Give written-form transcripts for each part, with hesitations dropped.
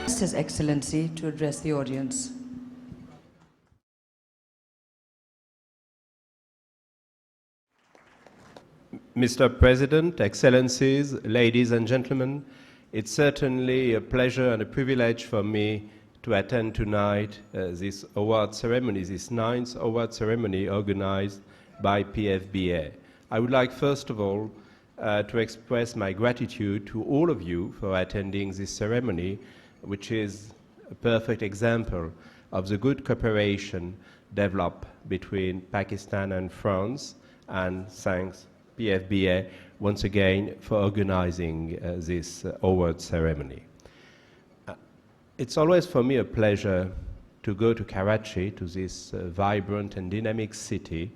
request His Excellency to address the audience. Mr. President, Excellencies, ladies and gentlemen, it's certainly a pleasure and a privilege for me to attend tonight this award ceremony, this 9th award ceremony organized by PFBA. I would like, first of all, to express my gratitude to all of you for attending this ceremony, which is a perfect example of the good cooperation developed between Pakistan and France, and thanks PFBA once again for organizing this award ceremony. It's always for me a pleasure to go to Karachi, to this vibrant and dynamic city,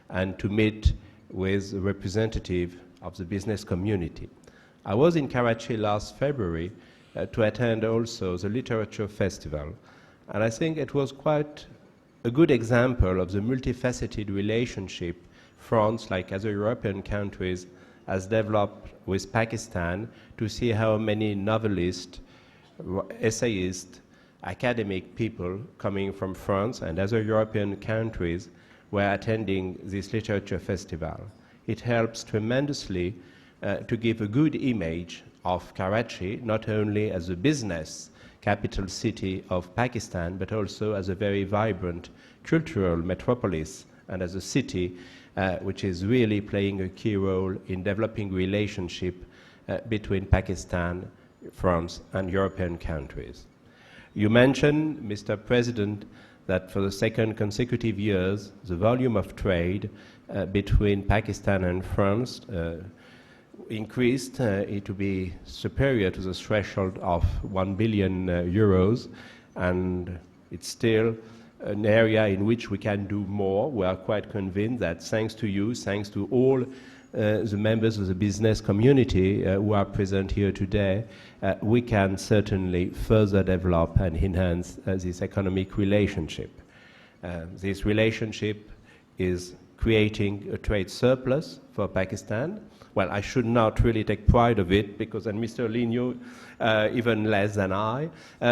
and to meet with a representative of the business community. I was in Karachi last February to attend also the Literature Festival, and I think it was quite a good example of the multifaceted relationship France, like other European countries, has developed with Pakistan, to see how many novelists, essayists, academic people coming from France and other European countries were attending this literature festival. It helps tremendously to give a good image of Karachi, not only as a business capital city of Pakistan, but also as a very vibrant cultural metropolis and as a city which is really playing a key role in developing relationship between Pakistan, France, and European countries. You mentioned, Mr. President, that for the second consecutive years, the volume of trade between Pakistan and France increased to be superior to the threshold of 1 billion euros, and it's still an area in which we can do more. We are quite convinced that thanks to you, thanks to all the members of the business community who are present here today, we can certainly further develop and enhance this economic relationship. This relationship is creating a trade surplus for Pakistan. Well, I should not really take pride of it, because, and Mr. Ligno, even less than I,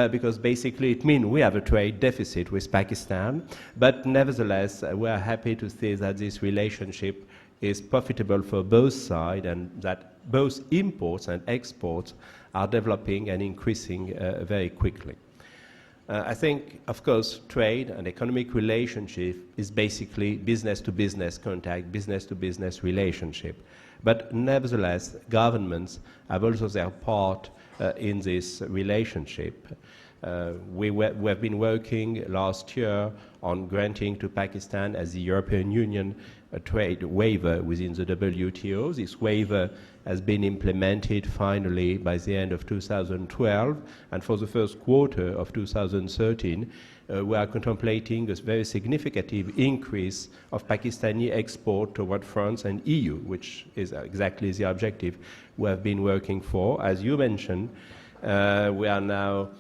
because basically it means we have a trade deficit with Pakistan, but nevertheless, we are happy to see that this relationship is profitable for both sides, and that both imports and exports are developing and increasing very quickly. I think, of course, trade and economic relationship is basically business-to-business contact, business-to-business relationship. But nevertheless, governments have also their part in this relationship. We have been working last year on granting to Pakistan, as the European Union, a trade waiver within the WTO. This waiver has been implemented finally by the end of 2012, and for the first quarter of 2013, we are contemplating a very significant increase of Pakistani export toward France and EU, which is exactly the objective we have been working for. As you mentioned, we are now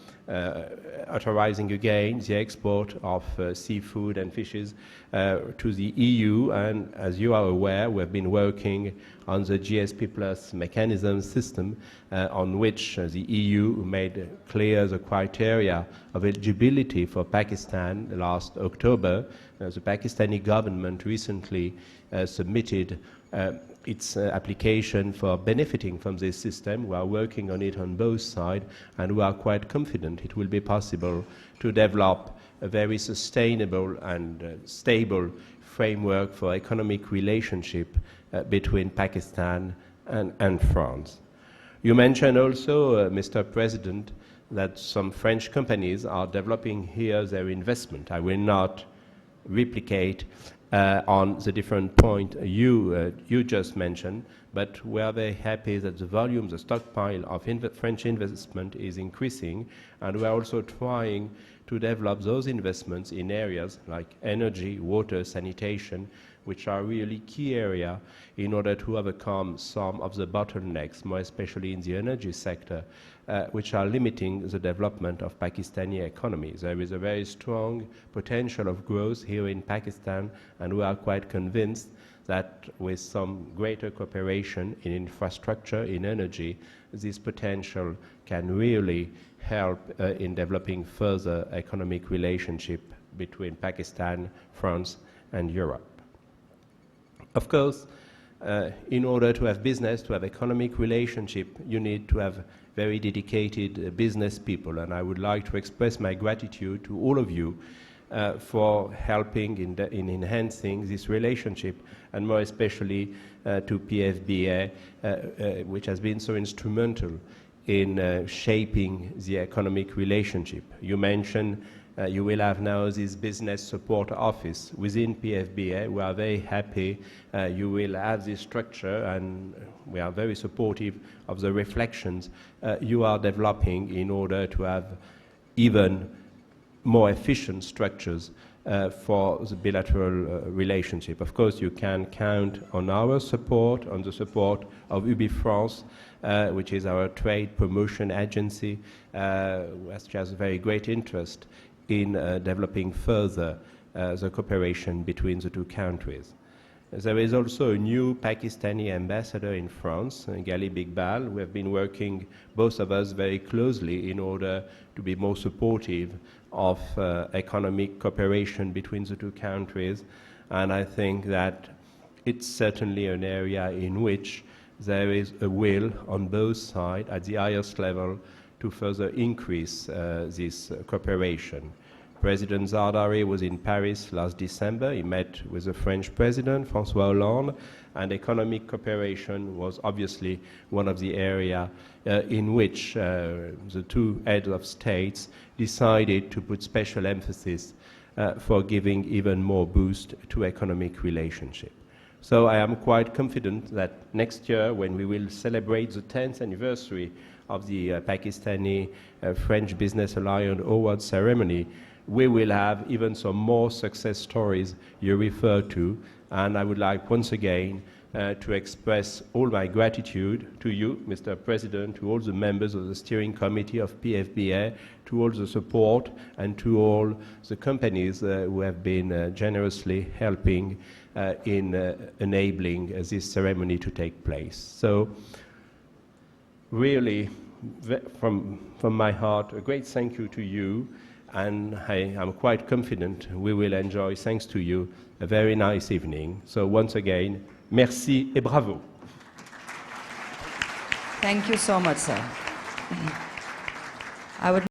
authorizing again the export of seafood and fishes to the EU, and as you are aware, we have been working on the GSP Plus mechanism system on which the EU made clear the criteria of eligibility for Pakistan last October. The Pakistani government recently submitted its application for benefiting from this system. We are working on it on both sides, and we are quite confident it will be possible to develop a very sustainable and stable framework for economic relationship between Pakistan and France. You mentioned also, Mr. President, that some French companies are developing here their investment. I will not replicate on the different point you just mentioned, but we are very happy that the volume, the stockpile of French investment is increasing, and we are also trying to develop those investments in areas like energy, water, sanitation, which are really key areas in order to overcome some of the bottlenecks, more especially in the energy sector, which are limiting the development of Pakistani economy. There is a very strong potential of growth here in Pakistan, and we are quite convinced that with some greater cooperation in infrastructure, in energy, this potential can really help in developing further economic relationship between Pakistan, France, and Europe. Of course, in order to have business, to have economic relationship, you need to have very dedicated business people, and I would like to express my gratitude to all of you for helping in enhancing this relationship, and more especially to PFBA, which has been so instrumental in shaping the economic relationship. You mentioned you will have now this business support office within PFBA. We are very happy you will have this structure, and we are very supportive of the reflections you are developing in order to have even more efficient structures for the bilateral relationship. Of course, you can count on our support, on the support of UBI France, which is our trade promotion agency, which has a very great interest in developing further the cooperation between the two countries. There is also a new Pakistani ambassador in France, Ghalib Iqbal. We have been working, both of us, very closely in order to be more supportive of economic cooperation between the two countries. And I think that it's certainly an area in which there is a will on both sides at the highest level to further increase this cooperation. President Zardari was in Paris last December. He met with the French President, François Hollande, and economic cooperation was obviously one of the areas in which the two heads of states decided to put special emphasis for giving even more boost to economic relationship. So I am quite confident that next year, when we will celebrate the 10th anniversary of the Pakistani-French Business Alliance Award ceremony, we will have even some more success stories you refer to. And I would like once again to express all my gratitude to you, Mr. President, to all the members of the steering committee of PFBA, to all the support, and to all the companies who have been generously helping in enabling this ceremony to take place. So really, from my heart, a great thank you to you. And I am quite confident we will enjoy, thanks to you, a very nice evening. So once again, merci et bravo. Thank you so much, sir. I would